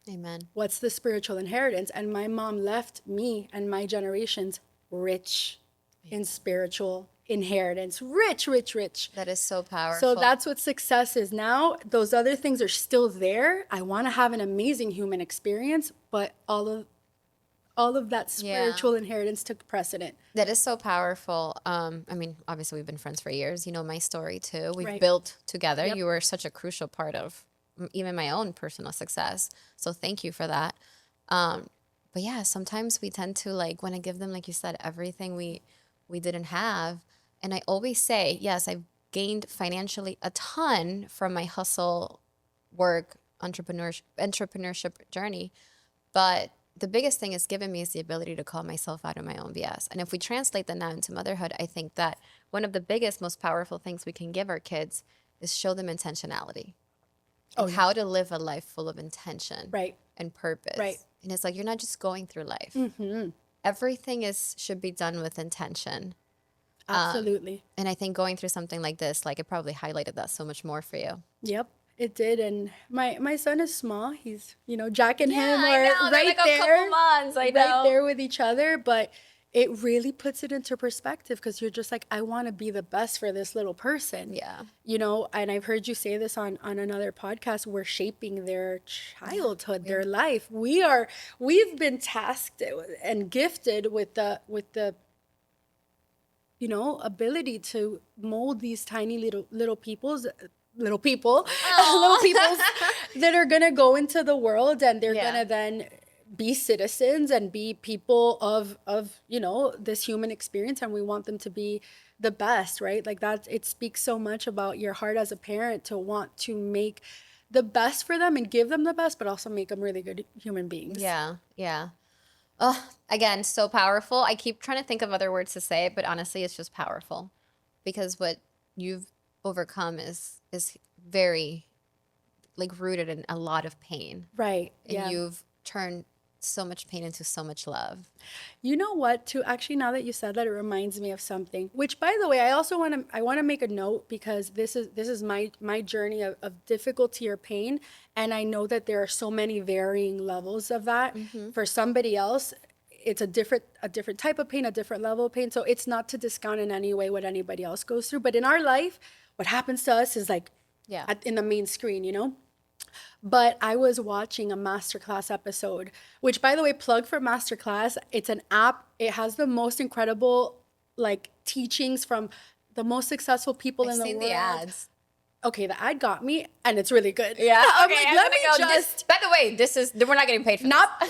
Amen. What's the spiritual inheritance? And my mom left me and my generations rich in spiritual inheritance. Rich, rich, rich. That is so powerful. So that's what success is now. Those other things are still there. I want to have an amazing human experience, but all of that spiritual inheritance took precedent. That is so powerful. I mean, obviously we've been friends for years. You know my story too. We've Right. built together. Yep. You were such a crucial part of even my own personal success. So thank you for that. But yeah, sometimes we tend to like want to give them, like you said, everything we didn't have. And I always say, yes, I've gained financially a ton from my hustle, work, entrepreneurship journey. But the biggest thing it's given me is the ability to call myself out of my own BS. And if we translate that now into motherhood, I think that one of the biggest, most powerful things we can give our kids is show them intentionality. And how to live a life full of intention and purpose. Right. And it's like, you're not just going through life. Everything should be done with intention. Absolutely. And I think going through something like this, like it probably highlighted that so much more for you. Yep, it did. And my son is small. He's, you know, Jack and him are right like there, a couple months, I know. right there with each other. But it really puts it into perspective because you're just like, I want to be the best for this little person. Yeah. You know, and I've heard you say this on another podcast, we're shaping their childhood, their life. We've been tasked and gifted with the you know, ability to mold these tiny little peoples little peoples that are gonna go into the world, and they're gonna then be citizens and be people of you know, this human experience, and we want them to be the best, right? Like that, it speaks so much about your heart as a parent to want to make the best for them and give them the best, but also make them really good human beings. Yeah. Oh, again, so powerful. I keep trying to think of other words to say, but honestly, it's just powerful because what you've overcome is very like rooted in a lot of pain. Right. And you've turned so much pain into so much love. You know what, too? Actually, now that you said that, it reminds me of something, which, by the way, I also want to make a note because this is my journey of difficulty or pain. And I know that there are so many varying levels of that. For somebody else, it's a different type of pain, a different level of pain. So it's not to discount in any way what anybody else goes through. But in our life, what happens to us is like in the main screen, you know? But I was watching a masterclass episode, which, by the way, plug for masterclass. It's an app. It has the most incredible like teachings from the most successful people in the world. I've seen the ads. Okay, the ad got me, and it's really good. Yeah. I'm Okay. like, let me just. By the way, we're not getting paid for Not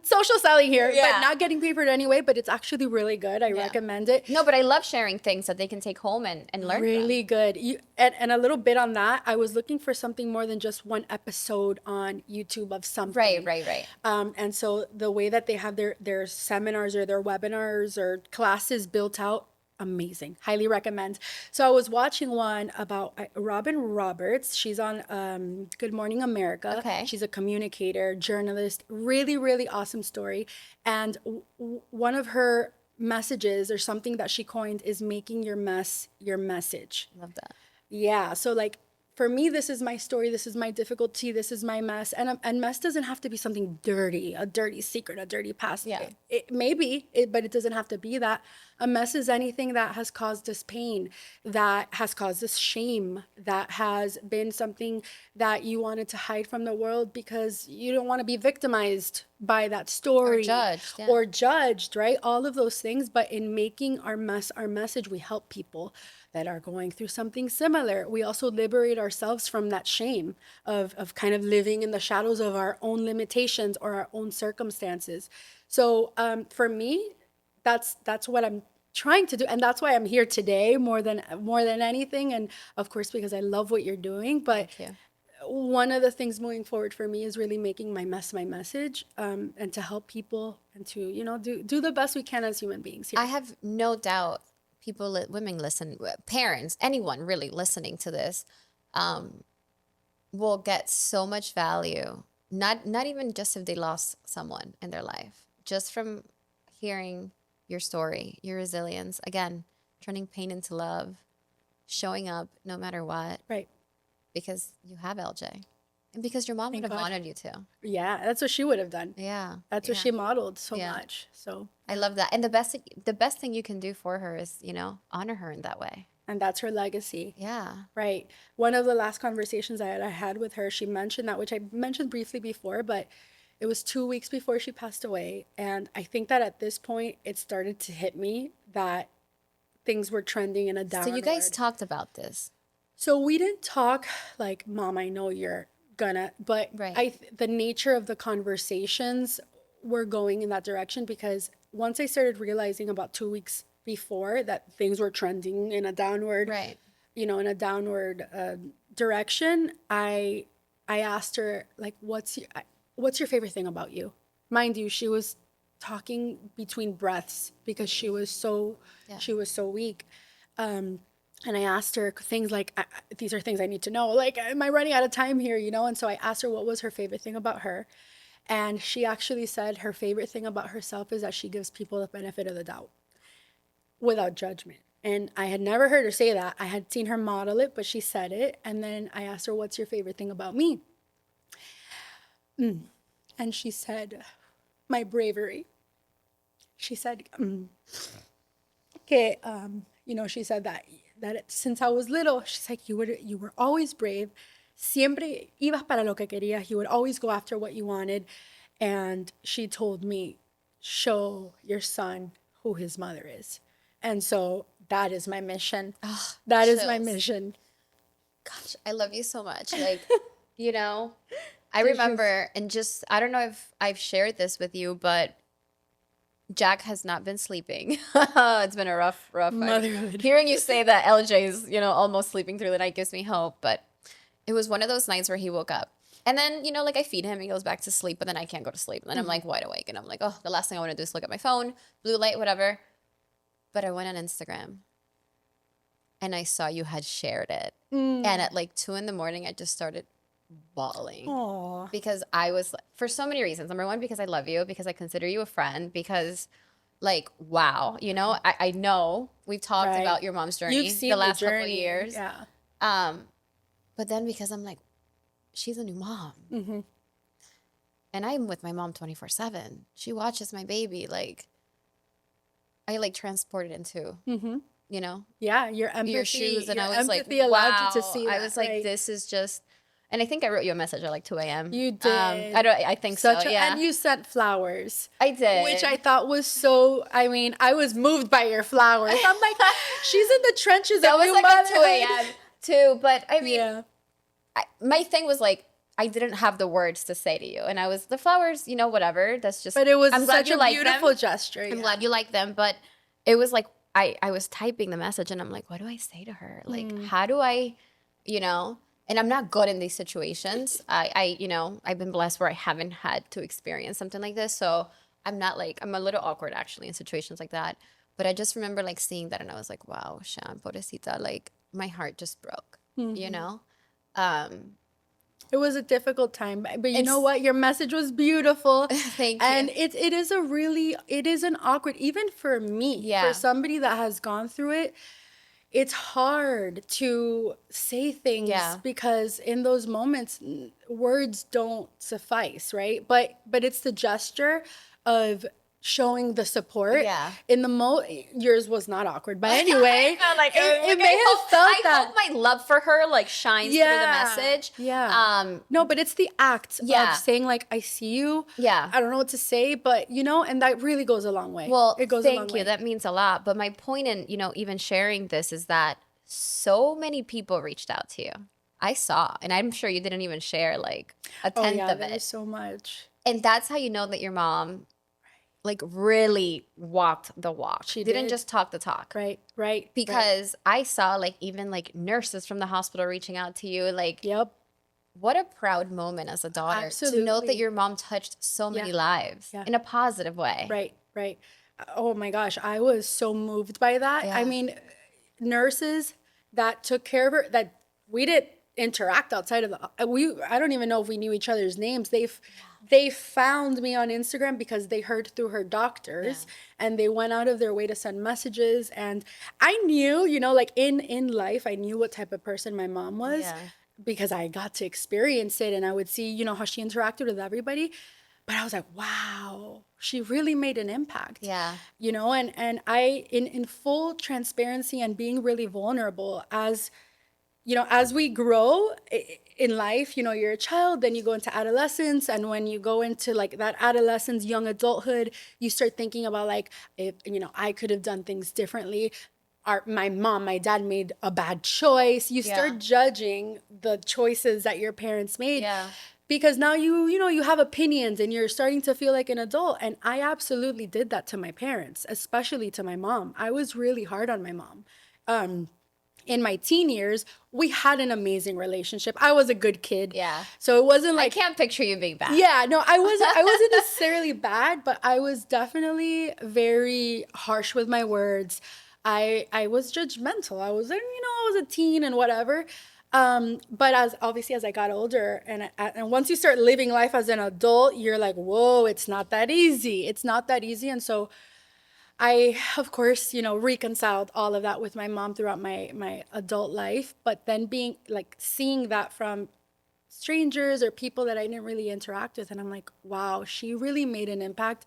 social selling here, Yeah. but not getting paid for it anyway. But it's actually really good. I recommend it. No, but I love sharing things that they can take home and learn Really from. good. And a little bit on that, I was looking for something more than just one episode on YouTube of something. Right. And so the way that they have their seminars or their webinars or classes built out, amazing. Highly recommend. So I was watching one about Robin Roberts. She's on Good Morning America. Okay. She's a communicator, journalist, really, really awesome story. And one of her messages or something that she coined is making your mess your message. Love that. Yeah. So like for me, this is my story, this is my difficulty, this is my mess. And mess doesn't have to be something dirty, a dirty secret, a dirty past. Yeah. But it doesn't have to be that. A mess is anything that has caused us pain, that has caused us shame, that has been something that you wanted to hide from the world because you don't want to be victimized by that story. Or judged, right? All of those things. But in making our mess our message, we help people that are going through something similar. We also liberate ourselves from that shame of kind of living in the shadows of our own limitations or our own circumstances. So for me, that's what I'm trying to do, and that's why I'm here today more than anything. And of course, because I love what you're doing. But one of the things moving forward for me is really making my mess my message, and to help people and to do the best we can as human beings here. I have no doubt people, women listen, parents, anyone really listening to this, will get so much value. Not even just if they lost someone in their life, just from hearing your story, your resilience, again, turning pain into love, showing up no matter what. Right. Because you have LJ. And because your mom would have wanted you to. Yeah, that's what she would have done. Yeah. That's what she modeled so much. So I love that. And the best thing you can do for her is, honor her in that way. And that's her legacy. Yeah. Right. One of the last conversations I had with her, she mentioned that, which I mentioned briefly before, but it was 2 weeks before she passed away. And I think that at this point, it started to hit me that things were trending in a downward. So you guys talked about this. So we didn't talk like, Mom, I know you're gonna, but the nature of the conversations were going in that direction, because once I started realizing about 2 weeks before that things were trending in a downward, in a downward direction, I asked her, like, what's your favorite thing about you? Mind you, she was talking between breaths because she was so weak. And I asked her things like, these are things I need to know. Like, am I running out of time here, And so I asked her what was her favorite thing about her. And she actually said her favorite thing about herself is that she gives people the benefit of the doubt without judgment. And I had never heard her say that. I had seen her model it, but she said it. And then I asked her, what's your favorite thing about me? And she said, my bravery. She said, she said that since I was little, she's like, you were always brave. Siempre ibas para lo que querías. You would always go after what you wanted. And she told me, show your son who his mother is. And so that is my mission. Oh, that is my mission. Gosh, I love you so much. Like, I remember, and I don't know if I've shared this with you, but Jack has not been sleeping. It's been a rough motherhood. Hearing you say that LJ is, almost sleeping through the night gives me hope. But it was one of those nights where he woke up. And then, like, I feed him, he goes back to sleep, but then I can't go to sleep. And then I'm like wide awake. And I'm like, oh, the last thing I want to do is look at my phone, blue light, whatever. But I went on Instagram and I saw you had shared it. And at like 2 a.m, I just started bawling. Aww. Because I was, for so many reasons. Number one, because I love you, because I consider you a friend, because, like, wow, I know we've talked about your mom's journey. You've seen the last journey. couple of years. Yeah. But then because I'm like, she's a new mom. Mm-hmm. And I'm with my mom 24/7. She watches my baby. Like, I like transported into, Yeah, your empathy, your shoes. And I was like, allowed wow. you to see that, I was like, this is just, and I think I wrote you a message at like 2 a.m. You did. I think so, yeah. And you sent flowers. I did. Which I thought was so, I was moved by your flowers. I'm like, she's in the trenches that of was new like motherhood. at 2 a.m. too. But I mean, Yeah. My thing was like, I didn't have the words to say to you. And I was, the flowers, whatever. That's just, But it was I'm glad such you a like beautiful them. gesture. I'm glad you like them. But it was like, I was typing the message and I'm like, what do I say to her? Like, how do I, and I'm not good in these situations. I've been blessed where I haven't had to experience something like this. So I'm not like, I'm a little awkward actually in situations like that. But I just remember like seeing that and I was like, wow, Shan, pobrecita, like my heart just broke, It was a difficult time, but you know what? Your message was beautiful. Thank you. And it is an awkward, even for me, for somebody that has gone through it, it's hard to say things Yeah. because in those moments words don't suffice, right? But it's the gesture of showing the support. Yeah. In the yours was not awkward, but anyway, I know, like, it may I have felt I that. hope my love for her like shines through the message. Yeah. No, but it's the act Yeah. of saying like, I see you. Yeah. I don't know what to say, but and that really goes a long way. Well, It goes a long thank way. you. That means a lot. But my point in, even sharing this is that so many people reached out to you. I saw, and I'm sure you didn't even share like a Oh tenth yeah, of there it. was so much. And that's how you know that your mom like really walked the walk. She didn't did. just talk the talk. Right. Because I saw like even like nurses from the hospital reaching out to you. Like, Yep. what a proud moment as a daughter to know that Absolutely. your mom touched so many Yeah. lives Yeah. in a positive way. Right. Oh my gosh, I was so moved by that. Yeah. I mean, nurses that took care of her, that we didn't interact outside of I don't even know if we knew each other's names. They found me on Instagram because they heard through her doctors, and they went out of their way to send messages. And I knew, like in life, I knew what type of person my mom was. Yeah. Because I got to experience it, and I would see, how she interacted with everybody. But I was like, wow, she really made an impact. Yeah. And I, in full transparency and being really vulnerable, as we grow in life, you're a child, then you go into adolescence. And when you go into like that adolescence, young adulthood, you start thinking about like, if, I could have done things differently. My mom, my dad made a bad choice. You start judging the choices that your parents made. Yeah. Because now you have opinions and you're starting to feel like an adult. And I absolutely did that to my parents, especially to my mom. I was really hard on my mom. In my teen years, we had an amazing relationship. I was a good kid. Yeah. So it wasn't like, I can't picture you being bad. yeah, no, I wasn't necessarily bad, but I was definitely very harsh with my words. I was judgmental. I was like, I was a teen and whatever. But as I got older, and once you start living life as an adult, you're like, whoa, it's not that easy. It's not that easy. And so I, of course, reconciled all of that with my mom throughout my adult life. But then seeing that from strangers or people that I didn't really interact with, and I'm like, wow, she really made an impact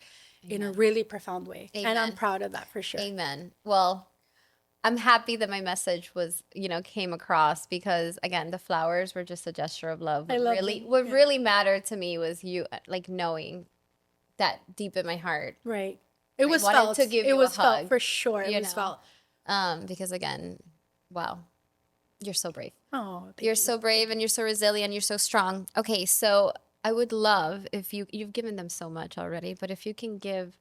in a really profound way. Amen. And I'm proud of that for sure. Amen. Well, I'm happy that my message was, came across, because again, the flowers were just a gesture of love. I love What really mattered to me was you like knowing that deep in my heart. Right. It was wanted felt. to give It you a was felt hug, for sure. It you was know. felt. Because again, wow, you're so brave. Oh, thank You're you. so brave and you're so resilient. You're so strong. Okay, so I would love if you've given them so much already, but if you can give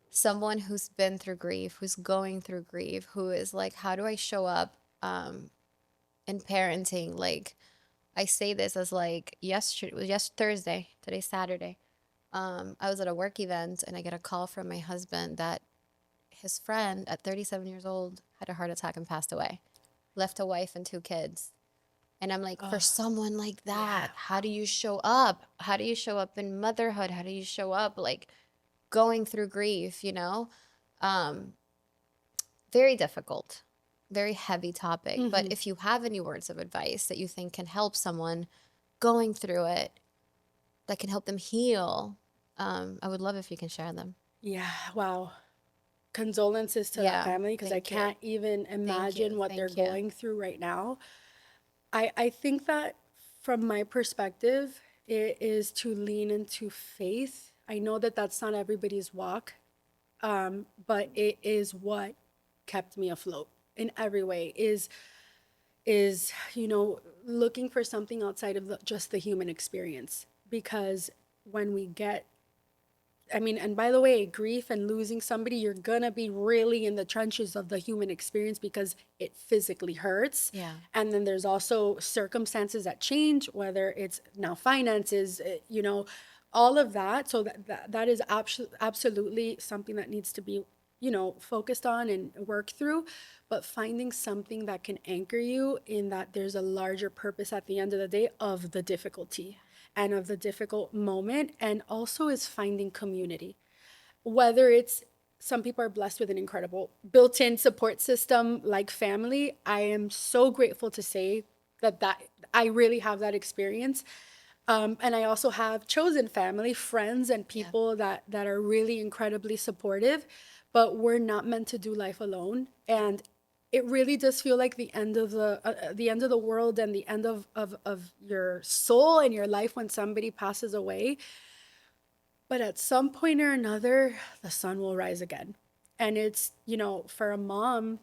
someone who's been through grief, who's going through grief, who is like, how do I show up in parenting? Like, I say this as like yesterday, it was Thursday, today's Saturday. I was at a work event and I get a call from my husband that his friend at 37 years old had a heart attack and passed away, left a wife and 2 kids. And I'm like, for someone like that, how do you show up? How do you show up in motherhood? How do you show up like going through grief, Very difficult, very heavy topic. But if you have any words of advice that you think can help someone going through it, that can help them heal, I would love if you can share them. Yeah. Wow. Condolences to that family, because I thank you. can't even imagine what they're thank you. going through right now. I think that from my perspective, it is to lean into faith. I know that that's not everybody's walk, but it is what kept me afloat in every way. Is looking for something outside of just the human experience. Because when we get, and by the way, grief and losing somebody, you're gonna be really in the trenches of the human experience because it physically hurts. Yeah. And then there's also circumstances that change, whether it's now finances, all of that. So that is absolutely something that needs to be, focused on and worked through. But finding something that can anchor you in that there's a larger purpose at the end of the day of the difficulty and of the difficult moment, and also is finding community, whether it's some people are blessed with an incredible built-in support system like family. I am so grateful to say that I really have that experience. And I also have chosen family, friends, and people that are really incredibly supportive. But we're not meant to do life alone, and it really does feel like the end of the world and the end of your soul and your life when somebody passes away. But at some point or another, the sun will rise again. And it's, for a mom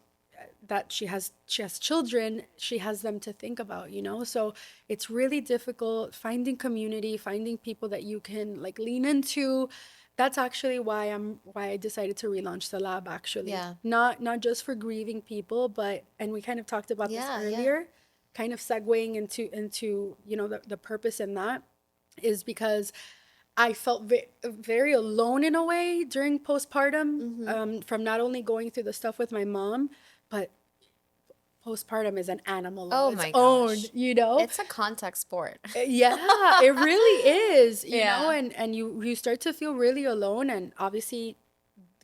that she has children, she has them to think about. So it's really difficult finding community, finding people that you can like lean into. That's actually why I decided to relaunch the lab, actually. Yeah. Not just for grieving people, but, and we kind of talked about this earlier, kind of segueing into the purpose in that is because I felt very alone in a way during postpartum, from not only going through the stuff with my mom, but postpartum is an animal Oh of its my own, gosh. It's a contact sport. Yeah, it really is, Yeah. and you start to feel really alone, and obviously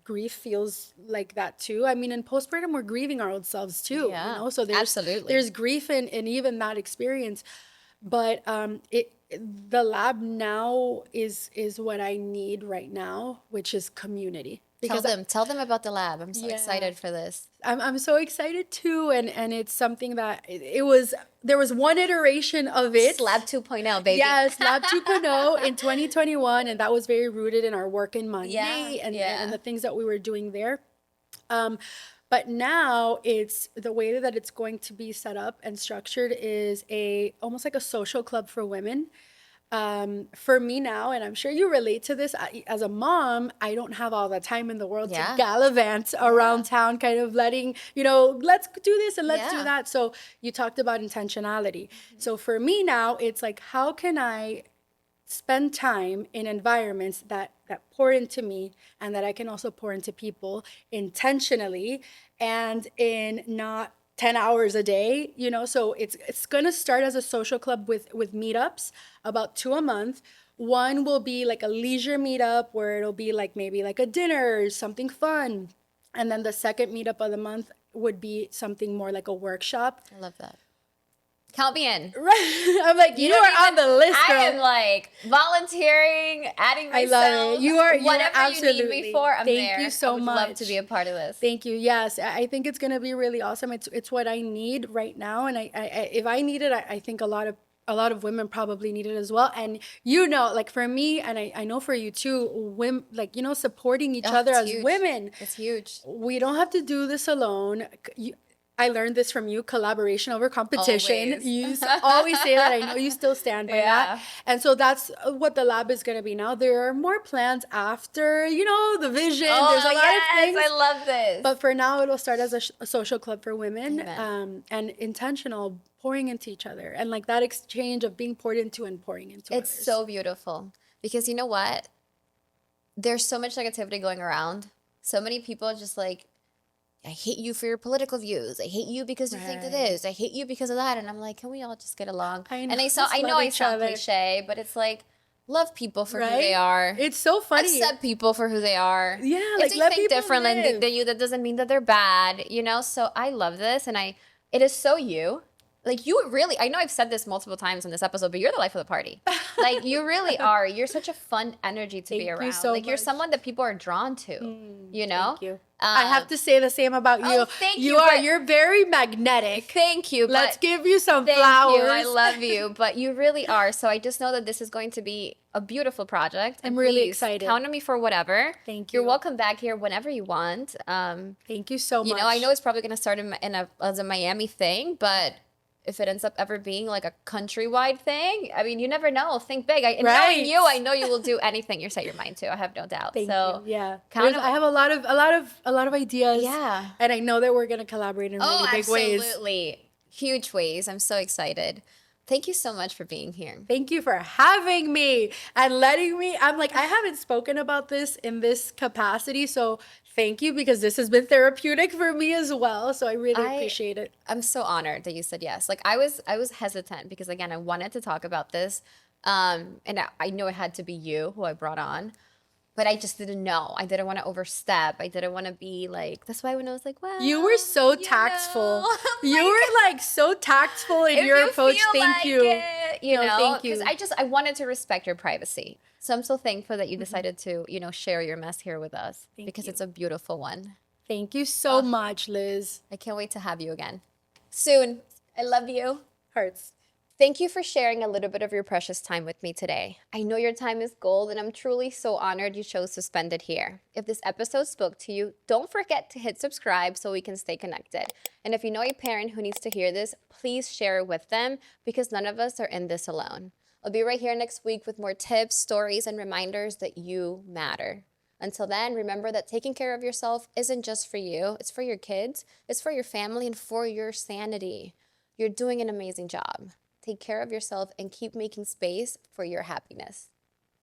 grief feels like that too. I mean, in postpartum, we're grieving our old selves too, Yeah, so absolutely. there's grief in even that experience. But the lab now is what I need right now, which is community. Tell them about the lab. I'm so Yeah. excited for this. I'm so excited too, and it's something that there was one iteration of it. Lab 2.0, baby. Yes, Lab 2.0 in 2021, and that was very rooted in our work in Monday and the things that we were doing there. But now it's the way that it's going to be set up and structured is almost like a social club for women. For me now, and I'm sure you relate to this, as a mom, I don't have all the time in the world to gallivant around town, kind of letting, let's do this and let's do that. So you talked about intentionality. So for me now, it's like, how can I spend time in environments that pour into me and that I can also pour into people intentionally and in not 10 hours a day, so it's going to start as a social club with meetups, about 2 a month. One will be like a leisure meetup where it'll be like maybe like a dinner or something fun, and then the second meetup of the month would be something more like a workshop. I love that. Count me in. Right. I'm like, you are on the list, girl. I am like volunteering, adding myself. I love it. You are absolutely. You need me for, I'm there. Thank you so much. I would love to be a part of this. Thank you. Yes, I think it's going to be really awesome. It's what I need right now, and I if I need it, I think a lot of women probably need it as well. And like for me, and I know for you too, women, like supporting each other as women. It's huge. We don't have to do this alone. I learned this from you, collaboration over competition. Always. You always say that. I know you still stand by that. And so that's what the lab is going to be now. There are more plans after, the vision. There's a lot of things. I love this. But for now, it'll start as a social club for women, and intentional, pouring into each other. And like that exchange of being poured into and pouring into others. It's so beautiful. Because you know what? There's so much negativity going around. So many people just like, I hate you for your political views. I hate you because you think of this. I hate you because of that. And I'm like, can we all just get along? I know I sound cliche, but it's like, love people for who they are. It's so funny. Accept people for who they are. Yeah, if they think differently than you, that doesn't mean that they're bad, So I love this, and it is so you. Like, you really, I know I've said this multiple times in this episode, but you're the life of the party. Like, you really are. You're such a fun energy to be around. Thank you so much. You're someone that people are drawn to, Thank you. I have to say the same about you. Oh, thank you. You're very magnetic. Thank you. Let's give you some flowers. You. I love you, but you really are. So I just know that this is going to be a beautiful project. I'm really excited. Count on me for whatever. Thank you. You're welcome back here whenever you want. Thank you so much. I know it's probably going to start as a Miami thing, but if it ends up ever being like a countrywide thing, I mean, you never know. Think big. Knowing you, I know you will do anything you set your mind to. I have no doubt. Thank you. Yeah, I have a lot of ideas. Yeah, and I know that we're gonna collaborate in really big ways. Absolutely, huge ways. I'm so excited. Thank you so much for being here. Thank you for having me and letting me. I'm like, I haven't spoken about this in this capacity, so thank you, because this has been therapeutic for me as well. So I really appreciate it. I'm so honored that you said yes. Like I was hesitant because again, I wanted to talk about this. And I know it had to be you who I brought on. but I just didn't know. I didn't want to overstep. I didn't want to be like, that's why when I was like, well, You were so you tactful. know, You were like so tactful in if your you approach. feel Thank like you. it, you No, know, thank because you. I wanted to respect your privacy. So I'm so thankful that you decided to, share your mess here with us because you. it's a beautiful one. Thank you so much, Liz. I can't wait to have you again soon. I love you. Hearts. Thank you for sharing a little bit of your precious time with me today. I know your time is gold, and I'm truly so honored you chose to spend it here. If this episode spoke to you, don't forget to hit subscribe so we can stay connected. And if you know a parent who needs to hear this, please share it with them because none of us are in this alone. I'll be right here next week with more tips, stories, and reminders that you matter. Until then, remember that taking care of yourself isn't just for you, it's for your kids, it's for your family, and for your sanity. You're doing an amazing job. Take care of yourself and keep making space for your happiness.